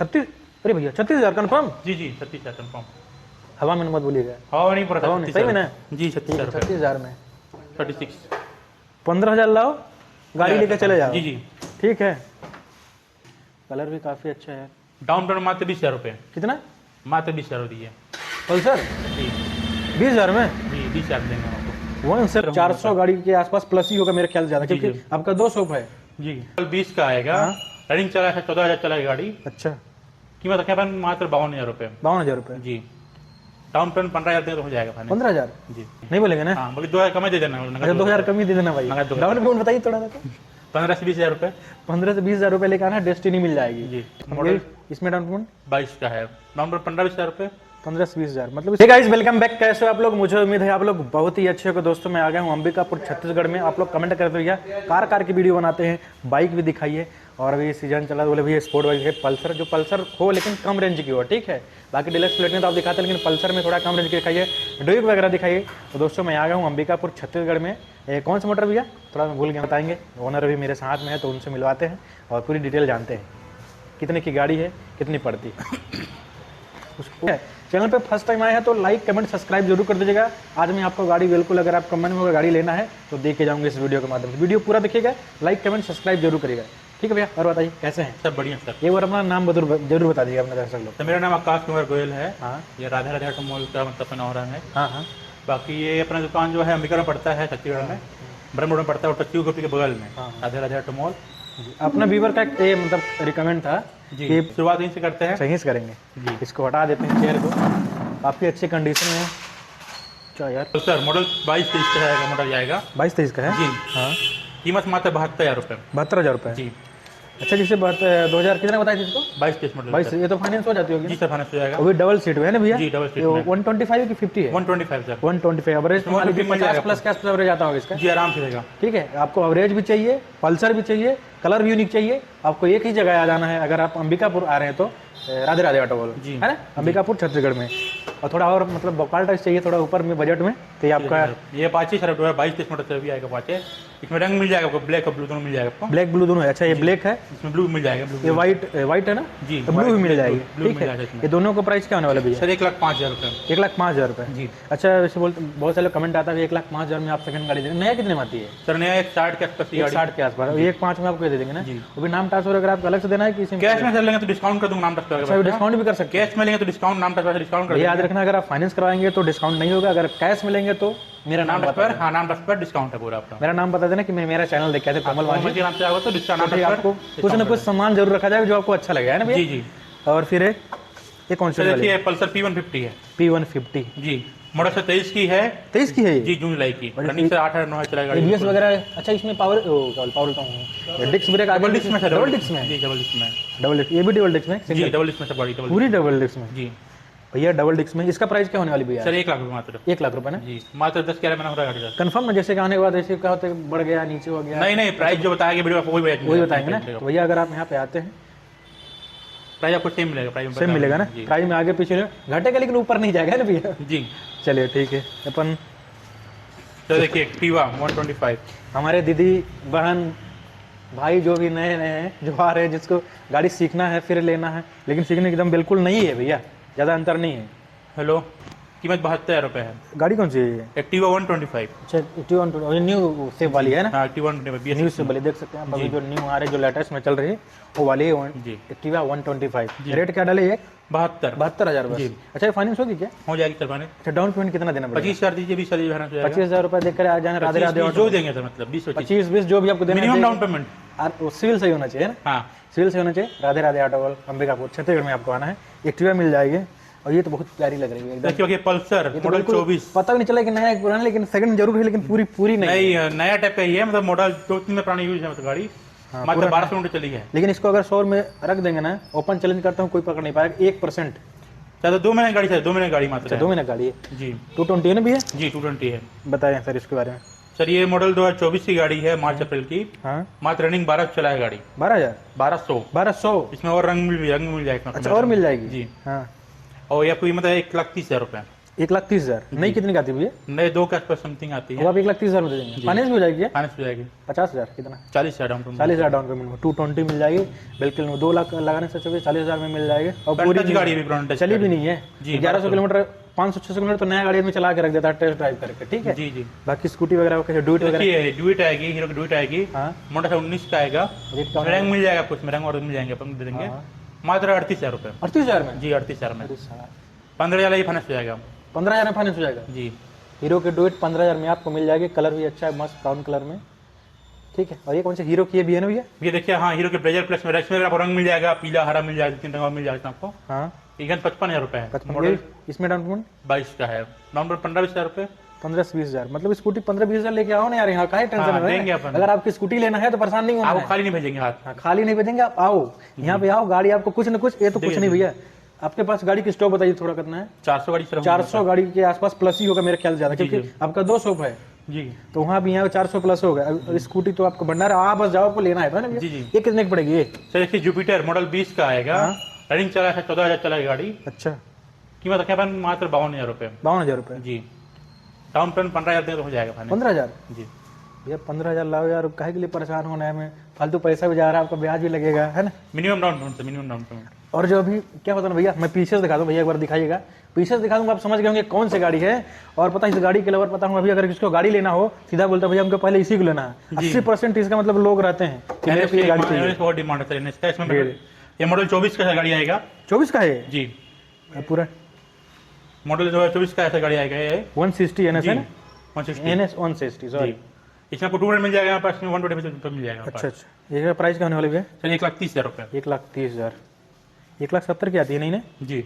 36, अरे भैया 36,000 कन्फर्म? जी जी 36,000 कन्फर्म। हवा में मत बोलिएगा, हवा नहीं पड़ा, हवा नहीं, सही में ना? जी 36,000 36,000 में 36। 15,000 लाओ, गाड़ी लेकर चले जाओ। जी जी। ठीक है, कलर भी काफ़ी अच्छा है। डाउन पेमेंट मात्र 20,000 रुपये। कितना? मात्र 20,000 दिए। पल्सर जी 20,000 में? जी 20,000 देंगे हम आपको। वन से 400 गाड़ी के आसपास प्लस ही होगा मेरे ख्याल से ज़्यादा, जी, क्योंकि जी। आपका 2 शॉप है। जी 20 का आएगा। हाँ। रनिंग चला है 14,000 चला है गाड़ी। अच्छा, कीमत रखे अपन मात्र 52,000 रुपये। 52,000 रुपये? जी डाउन पेमेंट 15,000 दें तो हो जाएगा फाइनल। 15,000 जी नहीं बोलेंगे ना? हाँ, बोलिए 2,000 कम ही दे देना। अच्छा 2,000 कम ही दे देना भाई। नगद 2,000। डाउन पेमेंट बताइए थोड़ा सा। 15 से 20,000 रुपये। 15 से 20,000 रुपये लेकर आना, डेस्टिनी मिल जाएगी। जी मॉडल इसमें डाउन पेमेंट 22 का है। डाउन पेमेंट 15-20,000 रुपये। 15 से 20,000 मतलब। Hey guys, welcome back. कैसे हो आप लोग? मुझे उम्मीद है आप लोग बहुत ही अच्छे हो। दोस्तों मैं आ गया हूँ अंबिकापुर छत्तीसगढ़ में। आप लोग कमेंट करते भैया कार की वीडियो बनाते हैं, बाइक भी दिखाइए, और अभी सीजन चला बोले भैया स्पोर्ट बाइक है पल्सर, जो पल्सर हो लेकिन कम रेंज की हो, ठीक है। बाकी डिलक्स प्लेट में तो आप दिखाते हैं, लेकिन पल्सर में थोड़ा कम रेंज की दिखाइए, ड्यूक वगैरह दिखाइए। तो दोस्तों मैं आ गया हूँ अंबिकापुर छत्तीसगढ़ में। कौन सा मोटर भैया? थोड़ा भूल के बताएंगे, ओनर अभी मेरे साथ में है, तो उनसे मिलवाते हैं और पूरी डिटेल जानते हैं कितने की गाड़ी है, कितनी पड़ती है उसको। चैनल पे फर्स्ट टाइम आए हैं तो लाइक कमेंट सब्सक्राइब जरूर कर दीजिएगा। आज मैं आपको गाड़ी बिल्कुल, अगर आप कमेंट में गाड़ी लेना है तो देखे जाऊंगे इस वीडियो के माध्यम से। वीडियो पूरा देखिएगा, लाइक कमेंट सब्सक्राइब जरूर करिएगा, ठीक है भैया। और बताइए कैसे हैं? सब बढ़िया सर। एक बार अपना नाम जरूर बता दीजिएगा अपने दर्शक लोग। तो मेरा नाम आकाश कुमार गोयल है। हाँ ये राधा राधा ऑटोमोबाइल का मतलब अपना हो रहा है। हाँ हाँ। बाकी ये अपना दुकान जो है अंबिका में पड़ता है, छत्तीसगढ़ में ब्रह्म रोड में पड़ता है, और टच्ची कॉपी के बगल में राधा राधा ऑटोमोबाइल। अपना व्यूवर का ये मतलब रिकमेंड था जी कि शुरुआत यहीं से करते हैं। सही से करेंगे जी। इसको हटा देते हैं चेयर को, काफ़ी अच्छी कंडीशन में। क्या यार, तो सर मॉडल 22-23 का आएगा, मॉडल जाएगा 22-23 का है? जी। हाँ। कीमत मात्र 72,000 रुपये। 72,000 रुपये? जी। अच्छा, जिससे 2000 कितना बताया थी इसको? 22-23 मॉडल। 22, ये तो फाइनेंस हो जाती होगी जी सर, फाइनेंस हो जाएगा। अभी डबल सीट है ना भैया? जी डबल सीट। 125 की 50 है? 125 सर। 125 एवरेज, मान लीजिए 50 प्लस का एवरेज आता होगा इसका। जी आराम से रहेगा। ठीक है, आपको एवरेज भी चाहिए, पल्सर भी चाहिए, कलर भी यूनिक चाहिए, आपको एक ही जगह आ जाना है। अगर आप अंबिकापुर आ रहे हैं तो राधे राधे ऑटोमोबाइल जी है ना, अंबिकापुर छत्तीसगढ़ में। और थोड़ा और मतलब बकाल टाइप चाहिए थोड़ा ऊपर में बजट में, तो ये आपका ये अपाचे सर 22-23 मॉडल भी आएगा अपाचे। इसमें रंग मिल जाएगा आपको, ब्लैक और ब्लू दोनों मिल जाएगा आपको। ब्लैक ब्लू दोनों है? अच्छा, ये ब्लैक है, इसमें ब्लू मिल जाएगा। ये वाइट है ना? जी तो ब्लू भी मिल जाएगी, ब्लू ठीक मिल जाएगा है। इसमें। ये दोनों का प्राइस क्या होने वाला भैया? सर 1,05,000 रुपये। 1,05,000 रुपये? जी। अच्छा, वैसे बोलते बहुत सारे कमेंट आता है 1,05,000 में आप सेकंड गाड़ी देंगे, नया कितने में आती है? सर नया 160 के आसपास की गाड़ी। 60 के आसपास, 1,05,000 में आपको दे देंगे ना? जी। अभी नाम ट्रांसफर अगर आपको अलग से देना है कि कैश में सर लेंगे तो डिस्काउंट कर दूंगा, नाम ट्रांसफर अच्छा, डिस्काउंट भी कर सकते हैं? कैश में लेंगे तो डिस्काउंट, नाम ट्रांसफर डिस्काउंट कर याद रखना, अगर आप फाइनेंस करवाएंगे तो डिस्काउंट नहीं होगा, अगर कैश में लेंगे तो मेरा नाम बता ट्रांसफर। हाँ नाम ट्रांसफर डिस्काउंट है पूरा आपका। मेरा नाम बता देना कि मैं मेरा चैनल देख के आते कोमल मोबाइल के नाम से आएगा तो डिस्काउंट आपको कुछ ना कुछ सामान जरूर रखा जाए जो आपको अच्छा लगे, है ना भैया? जी जी। और फिर ये कौन सी देखिए पल्सर P150 है। P150 जी मॉडल से 23 की है। 23 की है ये? जी जून जुलाई की। रनिंग से 8-9 चलेगा गाड़ी। ABS वगैरह? अच्छा, इसमें power power disc brake double disc में है। डबल डिस्क में? जी डबल डिस्क में। डबल डिस्क, ये भी डबल डिस्क में? जी डबल डिस्क में सब गाड़ी डबल पूरी डबल डिस्क में? जी भैया डबल डिस्क में इसका प्राइस क्या होने वाली भैया? सर 1 लाख रुपये मात्र। 1 लाख रुपए ना? जी मात्र 10-11 महीना हो रहा है गाड़ी का। कंफर्म है? जैसे कि आने के बाद ऐसे क्या होता है, बढ़ गया नीचे हो गया? नहीं प्राइस जो बताया कि वीडियो वही बताएंगे ना। तो भैया अगर आप यहाँ पे आते हैं प्राइस आपको सेम मिलेगा। प्राइस सेम मिलेगा ना? प्राइस में आगे पीछे घटेगा लेकिन ऊपर नहीं जाएगा ना भैया? जी चलिए ठीक है। अपन तो देखिए एक्टिवा 125। हमारे दीदी बहन भाई जो भी नए हैं जो आ रहे हैं, जिसको गाड़ी सीखना है फिर लेना है, लेकिन सीखने एकदम बिल्कुल नहीं है भैया, ज़्यादा अंतर नहीं है। हेलो, कीमत 72,000 रुपये है। गाड़ी कौन सी है ये? एक्टिवा 125। अच्छा, एक्टिवा न्यू सेप वाली है ना? हाँ एक्टिवा 125 न्यू सेप वाली देख सकते हैं आप, अभी जो न्यू आ रही है, जो लेटेस्ट में चल रही है वो वाली है जी। एक्टिवा 125। रेट क्या डाले ये? 72,000 बस। अच्छा, ये फाइनेंस होगी क्या? हो जाएगी सर मैंने। अच्छा, डाउन पेमेंट कितना देना पड़ेगा? 25,000 दीजिए, 20,000 भरना चाहिए। 25,000 रुपये देकर आ जाना राधे राधे जो देंगे सर, मतलब 25-20 जो भी आपको देना मिनिमम डाउन पेमेंट। सिविल सही होना चाहिए ना? हाँ सिविल से होना चाहिए। राधे राधे ऑटोमोबाइल अंबिकापुर छत्तीसगढ़ में आपको आना है। एक्टिवा मिल जाएगी, और ये तो बहुत प्यारी लग रही है एकदम। देखिए पल्सर मॉडल 24। पता भी नहीं चला कि नया है पुराना, लेकिन सेकंड जरूर है, लेकिन पूरी नहीं नहीं नया टाइप का ही है, मतलब मॉडल 2-3 में पुरानी यूज है मतलब गाड़ी। मात्र 12 किलोमीटर चली है। लेकिन इसको अगर 100 में रख देंगे ना, ओपन चैलेंज करता हूँ, कोई पकड़ नहीं पाएगा 1%। तो 2 महीने गाड़ी है, 2 महीने गाड़ी मात्र। 2 महीने गाड़ी है जी। 220 है ना भैया? जी 220 है। बताएं सर इसके बारे में। सर ये मॉडल 2024 की गाड़ी है, मार्च अप्रैल की। हाँ, मात्र रनिंग 12 चला है गाड़ी। 12,000? 1200। इसमें और रंग मिल जाएगा। अच्छा, और मिल जाएगी जी। हाँ। और ये आपको कीमत है 1,30,000 रुपये। 1,30,000 नहीं कितनी का आती है भैया? नए 2 के आसपास समथिंग आती वो है। आप 1,30,000 में दे देंगे? फाइनेंस भी हो जाएगी क्या? फाइनेंस हो जाएगी 50,000 कितना? 40,000 डाउन पेमेंट। 40,000 डाउन पेमेंट में 220 मिल जाएगी बिल्कुल। 2 लाख लगाने से अच्छा 40,000 में मिल जाएगी। और पूरी गाड़ी भी फ्रंट टच चली भी नहीं है जी, 1100 किलोमीटर 500-600 किलोमीटर तो नया गाड़ी में चला के रख देता है टेस्ट ड्राइव करके, ठीक है। जी जी। बाकी स्कूटी वगैरह कैसे ड्यूट वगैरह? देखिए ड्यूट आएगी, हीरो की ड्यूट आएगी, हाँ मॉडल 19 का आएगा, रेट का रैंक मिल जाएगा, कुछ में रैंक और मिल जाएंगे, अपन दे देंगे हाँ। मात्र 38,000 रुपये। 38,000 में? जी 38,000 में अरे साला, 15,000 ही फाइनेंस हो जाएगा। 15,000 में फाइनेंस हो जाएगा? जी हीरो की ड्यूट 15,000 में आपको मिल जाएगी। कलर भी अच्छा है, मस्त ब्राउन कलर में, ठीक है। और ये कौन से हीरो की है भी है ना भैया? ये देखिए, हाँ हीरो के ब्लेजर प्लस में रैक्स में आपको रंग मिल जाएगा, पीला हरा मिल जाएगा, 3 रंग मिल जाएगा आपको। हाँ 55,000 रुपये है। 55 मॉडल इसमें डाउन पेमेंट 22 का है, डाउन पेमेंट 15-20,000 रुपये। 15 से 20,000 मतलब स्कूटी 15-20,000 लेके आओ ना यार, यहाँ काहे टेंशन हाँ, है? देंगे अपन। अगर आपकी स्कूटी लेना है तो परेशान नहीं होना आपको है। खाली नहीं भेजेंगे हाथ। हाँ, खाली नहीं भेजेंगे, आप आओ यहाँ पे आओ, गाड़ी आपको कुछ ना कुछ, ये तो कुछ नहीं भैया। आपके पास गाड़ी की स्टॉक बताइए थोड़ा कितना है? 400 गाड़ी सिर्फ 400 गाड़ी के आसपास प्लस ही होगा मेरे ख्याल से ज्यादा, क्योंकि आपका 2 शॉप है जी। तो वहाँ भी यहाँ 400 प्लस होगा। और स्कूटी तो आपको भंडारा आप बस जाओ, आपको लेना है ना भैया? जी, जी। ये कितने की पड़ेगी ये? सर देखिए जुपिटर मॉडल 20 का आएगा, हाँ। रनिंग चला है 14,000 चला है गाड़ी, अच्छा कीमत रखे अपन मात्र 52,000 रुपये। 52,000 रुपये? जी डाउन पेमेंट 15,000 दें तो हो जाएगा फाइनल। 15,000? जी भैया 15,000 लाओ यार, काहे के लिए परेशान होना है? हमें फालतू पैसा भी जा रहा है, आपका ब्याज भी लगेगा, है ना? Minimum down payment, minimum down payment. और जो अभी क्या होता है ना भैया, मैं पीछे से दिखा दूं भैया, एक बार दिखाइएगा। पीछे से दिखा दूंगा, आप समझ गए होंगे कौन सी गाड़ी है। और पता है इस गाड़ी के अलावा पता हूँ अभी अगर किसको गाड़ी लेना हो सीधा बोलता है भैया हमको पहले इसी को लेना है। 80% इसका मतलब लोग रहते हैं कि मेरे को ये गाड़ी चाहिए। बहुत डिमांड है इसका। इसमें ये मॉडल 24 का गाड़ी आएगा। 24 का है जी पूरा? मॉडल जो है 24 का ऐसा गाड़ी आएगा ये 160 NS है ना? 160 NS 160 सॉरी। इसमें आपको 200 मिल जाएगा, पास में 120 रुपये मिल जाएगा। अच्छा अच्छा, ये प्राइस क्या होने वाली है? सर 1,30,000 रुपये। 1,30,000। 1,70,000 की आती है नहीं ना? जी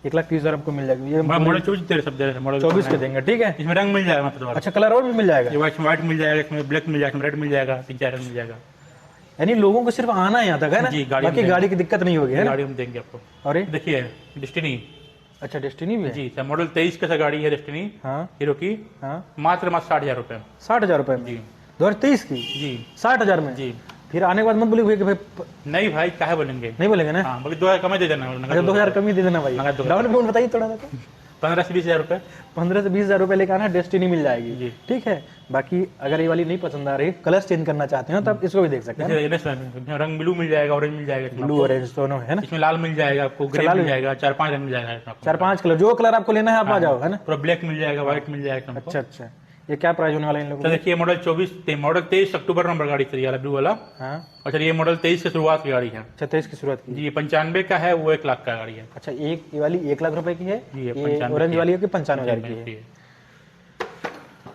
1,30,000 आपको मिल जाएगी। ये मॉडल 24 तेरे सब दे रहे हैं, मॉडल 24 के देंगे, ठीक है। इसमें रंग मिल जाएगा मतलब। अच्छा कलर और भी मिल जाएगा? ये व्हाइट मिल जाएगा, इसमें ब्लैक मिल जाएगा, इसमें रेड मिल जाएगा, 3-4 रंग मिल जाएगा। यानी लोगों को सिर्फ आना है यहाँ तक, है ना? जी, गाड़ी बाकी में गाड़ी की दिक्कत नहीं होगी, है ना? गाड़ी हम देंगे आपको। और ये देखिए डेस्टिनी। अच्छा डेस्टिनी भी है? जी सर मॉडल 23 का गाड़ी है डेस्टिनी हाँ हीरो की, हाँ। मात्र 60,000 रुपये। 60,000 रुपये में? जी 2023 की जी 60,000 में? जी। फिर आने के बाद मत बोलिए भैया कि भाई नहीं भाई काहे बोलेंगे, नहीं बोलेंगे ना? हाँ बाकी 2,000 कम दे देना। अच्छा 2,000 कम ही दे देना भाई। नगद 2,000। डाउन पेमेंट बताइए थोड़ा सा। 15 से 20,000 रुपये। 15 से 20,000 रुपये लेकर आना, डेस्टिनी मिल जाएगी, जी। ठीक है। बाकी अगर ये वाली नहीं पसंद आ रही, कलर चेंज करना चाहते हो तो आप इसको भी देख सकते हैं। इसमें रंग ब्लू मिल जाएगा, ऑरेंज मिल जाएगा, ब्लू ऑरेंज दोनों है ना? इसमें लाल मिल जाएगा आपको, ग्रे लाल मिल जाएगा, 4-5 रंग मिल जाएगा इसमें आपको। 4-5 कलर, जो कलर आपको लेना है आप आ जाओ, है ना? पूरा ब्लैक मिल जाएगा, व्हाइट मिल जाएगा आपको। अच्छा अच्छा, ये क्या प्राइस होने वाला है इन लोगों तो का? देखिए मॉडल 23 अक्टूबर नंबर गाड़ी चली ब्लू वाला। हाँ और चलिए ये मॉडल 23 की शुरुआत की गाड़ी है। अच्छा 23 की शुरुआत की? जी ये 95 का है, वो 1 लाख का गाड़ी है। अच्छा एक ये वाली 1 लाख रुपए की है, जी, ये ये 95 ऑरेंज की वाली है कि 95,000 की है?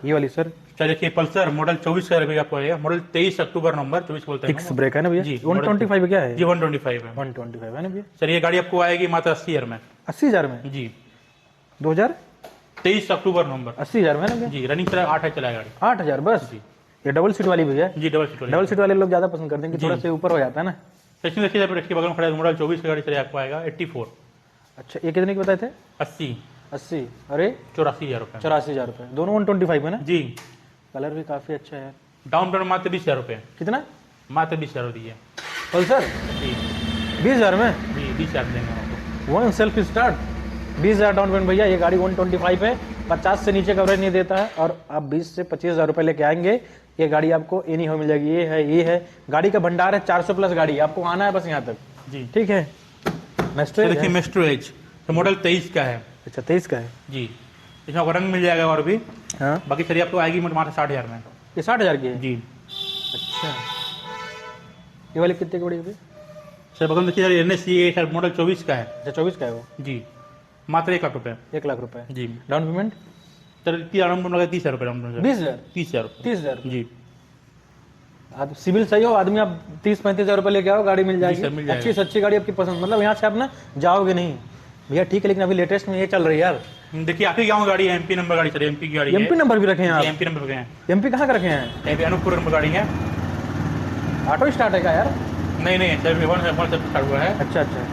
ये वाली सर चलिए देखिए पल्सर मॉडल 24 का रुपये आपको आएगा, मॉडल 23 अक्टूबर नंबर 24 बोलते हैं। फिक्स ब्रेक है ना भैया? जी, 125 क्या है? जी 125 है। 125 है ना भैया? सर ये गाड़ी आपको आएगी मात्र 80,000 में। 80,000 में? जी 2023 अक्टूबर नंबर 80,000 में ना भैया? जी रनिंग चला 8 है चला गाड़ी। 8,000 बस? जी ये डबल सीट वाली भैया? जी डबल सीट वाली। डबल सीट वाले लोग ज्यादा पसंद करते हैं कि थोड़ा सा ऊपर हो जाता है ना। इसमें देखिए जब इसके बगल में खड़ा है मॉडल 24 का गाड़ी चले आपको आएगा 84। अच्छा ये कितने के बताए थे? 80 80 अरे 84,000 रुपये। 84,000 रुपये, दोनों 125 है ना? जी कलर भी काफी अच्छा है। डाउन पेमेंट मात्र 20,000 रुपये, कितना? मात्र 20,000 दिए। पल्सर जी 20,000 में? जी 20,000 देंगे आपको। One self start 20,000 down payment भैया। ये गाड़ी 125 है, 50 से नीचे कवरेज नहीं देता है। और आप 20 से 25,000 रुपये लेके आएंगे, ये गाड़ी आपको एनी हो मिल जाएगी। ये है गाड़ी का भंडार है, 400 प्लस गाड़ी, आपको आना है बस यहाँ तक, जी ठीक है। तो देखिए मेस्ट्रो एज तो मॉडल 23 का है। अच्छा 23 का है जी इसमें आपको रंग मिल जाएगा और भी। हाँ बाकी चलिए आपको आएगी मात्र 60,000 में। ये 60,000 की है? जी अच्छा ये वाली कितने की पड़ी है? सर बगल में देखिए NS सर मॉडल 24 का है। अच्छा 24 का है वो? जी मात्र 1 लाख रुपये। 1 लाख रुपए जी डाउन पेमेंट? सर इतनी डाउन पेमेंट लगा 30,000 रुपये डाउन पेमेंट। 20,000? 30,000 रुपये। 30,000? जी आप सिविल सही हो आदमी, आप 30-35,000 रुपये लेके आओ, गाड़ी मिल सर, मिल जाएगी। जाएगा। अच्छी से अच्छी गाड़ी आपकी पसंद, मतलब यहाँ से आप ना जाओगे नहीं भैया, ठीक है। लेकिन अभी लेटेस्ट में ये चल रही है यार। देखिए आपकी गाँव गाड़ी है, MP नंबर गाड़ी सर, MP की गाड़ी है। MP नंबर भी रखे हैं आप? MP नंबर पे हैं। MP कहाँ का रखे हैं? यहाँ पे अनूपपुर नंबर गाड़ी है। ऑटो स्टार्ट है क्या यार? नहीं नहीं सर 1 से स्टार्ट हुआ है। अच्छा अच्छा।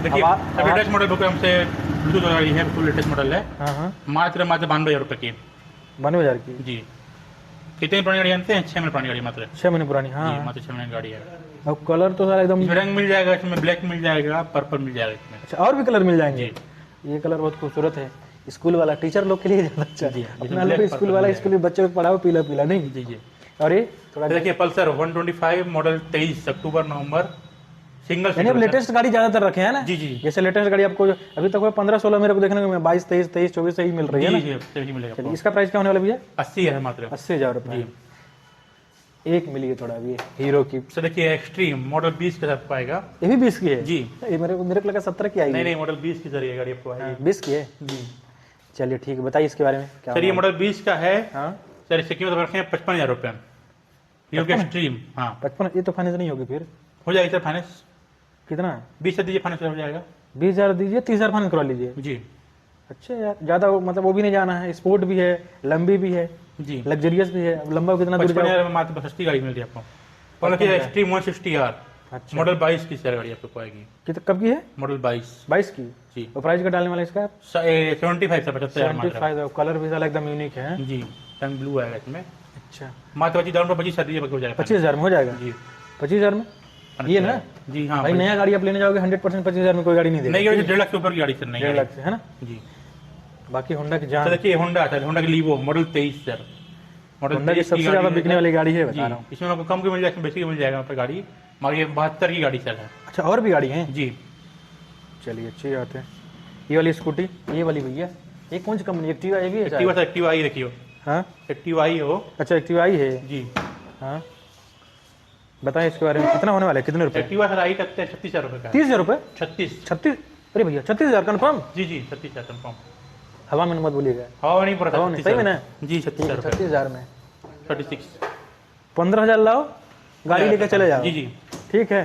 देखिए अब सर लेटेस्ट मॉडल बुक हमसे ब्लूटूथ गाड़ी है, बिल्कुल लेटेस्ट मॉडल है। हाँ हाँ मात्र 92,000 रुपये की। 92,000 की? जी कितनी पुरानी गाड़ी जानते हैं? 6 महीने पुरानी गाड़ी मात्र। 6 महीने पुरानी? हाँ जी मात्र 6 महीने की गाड़ी है। अब कलर तो सारा एकदम। इसमें रंग मिल जाएगा, इसमें ब्लैक मिल जाएगा, पर्पल मिल जाएगा इसमें। अच्छा और भी कलर मिल जाएंगे? जी ये कलर बहुत खूबसूरत है। स्कूल वाला टीचर लोग के लिए ज़्यादा अच्छा जी, है। जी, अपना black लोग purple स्कूल वाला मिल स्कूल में बच्चों को पढ़ाओ पीला पीला नहीं। जी जी। और ये थोड़ा तो देखिए पल्सर 125 मॉडल 23 अक्टूबर नवंबर सिंगल यानी अब सीटर लेटेस्ट गाड़ी ज्यादातर रखे हैं ना। जी, जी। जैसे लेटेस्ट गाड़ी आपको अभी तक 15-16 मेरे को देखने को 22 23 23 24 ही मिल रही है जी ना। जी सही मिलेगा चलिए आपको। इसका प्राइस क्या होने वाला भैया? 80 है मात्र 80,000 रुपये। जी। एक मिली है थोड़ा अभी ये हीरो की, सर देखिए एक्सट्रीम मॉडल 20 के साथ पाएगा। ये भी 20 की है। जी। ये मेरे को लगा 17 की नहीं आएगी। नहीं मॉडल 20 की सर ये गाड़ी आपको आएगी। 20 की है। जी चलिए ठीक है, बताइए इसके बारे में क्या सर ये होगा? मॉडल 20 का है। हाँ सर इसकी कीमत रखे हैं 55,000 रुपये। हीरो की एक्सट्रीम हाँ 55। ये तो फाइनेंस नहीं होगी फिर? हो जाएगी सर फाइनेंस। कितना? 20 से दीजिए फाइनेंस हो जाएगा। 20,000 दीजिए, 30,000 फाइनेंस करवा लीजिए। जी अच्छा यार, ज़्यादा मतलब वो भी नहीं जाना है, स्पोर्ट भी है, लंबी भी है, जी। लग्जरियस भी है। अब लंबा कितना दूर जाओ? 55,000 में मात्र सस्ती गाड़ी मिल रही है आपको। और देखिए एक्सट्रीम 160R अच्छा मॉडल 22 की सर गाड़ी आपको आएगी। कब की है? मॉडल 22 22 की। जी। और प्राइस का डालने वाला इसका? 75 से 75,000 मात्र। 75। कलर भी साला एकदम यूनिक है। जी सन ब्लू आएगा इसमें अच्छा मात्र 25 डाउन पर 25 सर्दी हो जाएगा। 25,000 में हो जाएगा? जी 25,000 में ये ना? जी हाँ भाई नया गाड़ी आप लेने जाओगे 100% 25,000 में कोई गाड़ी नहीं देगा। नहीं गाड़ी 1.5 लाख से ऊपर की गाड़ी सर नहीं 1.5 लाख से है ना। जी। बाकी होंडा की तो जान, देखिए होंडा आता है होंडा की लीवो मॉडल 23 सर। मॉडल होंडा की 23 सबसे ज्यादा बिकने वाली गाड़ी है, जी बता रहा हूँ। इसमें आपको कम की मिल जाएगा बेसिक मिल जाएगा यहाँ पर गाड़ी मगर ये 72 की गाड़ी सर है। अच्छा और भी गाड़ी है? जी चलिए अच्छी बात है। ये वाली स्कूटी, ये वाली भैया, ये कौन सी कंपनी? एक्टिवा ये भी है एक्टिवा शायद? सर एक्टिवा आई देखियो हाँ एक्टिवा आई हो। अच्छा एक्टिवा आई है। जी हाँ बताएं इसके बारे में, कितना होने वाला है, कितने रुपए? एक्टिवा सर आई तक 36,000 रुपये का है। 30,000 रुपये? 36 36? अरे भैया 36,000 कन्फर्म? जी जी 36,000 कंफर्म। हवा में मत बोलिएगा। हवा नहीं पड़ा हवा नहीं, सही में ना? जी 36,000 रुपये 36,000 में 36। 15,000 लाओ, गाड़ी लेकर चले जाओ। जी जी ठीक है।